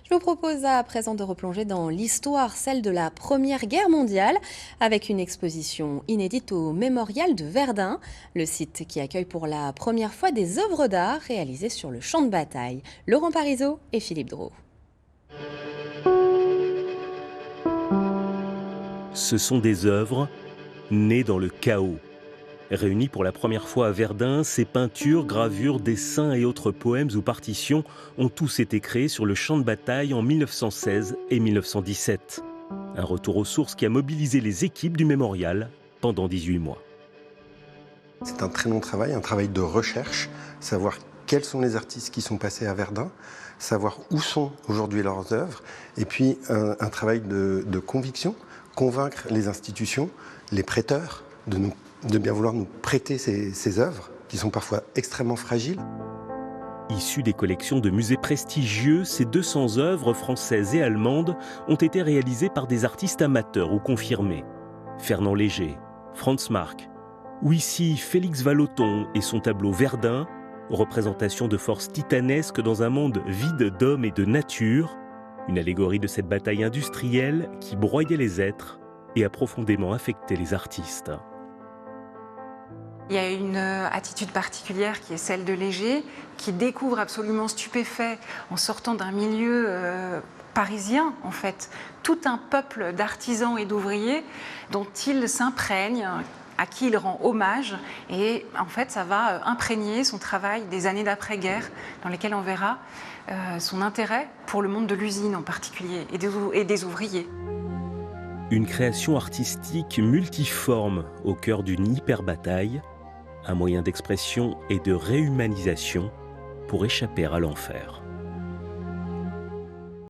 Je vous propose à présent de replonger dans l'histoire, celle de la Première Guerre mondiale, avec une exposition inédite au Mémorial de Verdun, le site qui accueille pour la première fois des œuvres d'art réalisées sur le champ de bataille. Laurent Parisot et Philippe Drault. Ce sont des œuvres nées dans le chaos. Réunies pour la première fois à Verdun, ces peintures, gravures, dessins et autres poèmes ou partitions ont tous été créés sur le champ de bataille en 1916 et 1917. Un retour aux sources qui a mobilisé les équipes du mémorial pendant 18 mois. C'est un très long travail, un travail de recherche, savoir quels sont les artistes qui sont passés à Verdun, savoir où sont aujourd'hui leurs œuvres, et puis un travail de conviction, convaincre les institutions, les prêteurs, de bien vouloir nous prêter ces œuvres, qui sont parfois extrêmement fragiles. Issues des collections de musées prestigieux, ces 200 œuvres françaises et allemandes ont été réalisées par des artistes amateurs ou confirmés. Fernand Léger, Franz Marc, ou ici Félix Vallotton et son tableau Verdun, représentation de forces titanesques dans un monde vide d'hommes et de nature, une allégorie de cette bataille industrielle qui broyait les êtres et a profondément affecté les artistes. Il y a une attitude particulière qui est celle de Léger, qui découvre absolument stupéfait en sortant d'un milieu parisien, en fait, tout un peuple d'artisans et d'ouvriers dont il s'imprègne, à qui il rend hommage, et en fait ça va imprégner son travail des années d'après-guerre, dans lesquelles on verra son intérêt pour le monde de l'usine en particulier, et des ouvriers. Une création artistique multiforme au cœur d'une hyper-bataille, un moyen d'expression et de réhumanisation pour échapper à l'enfer.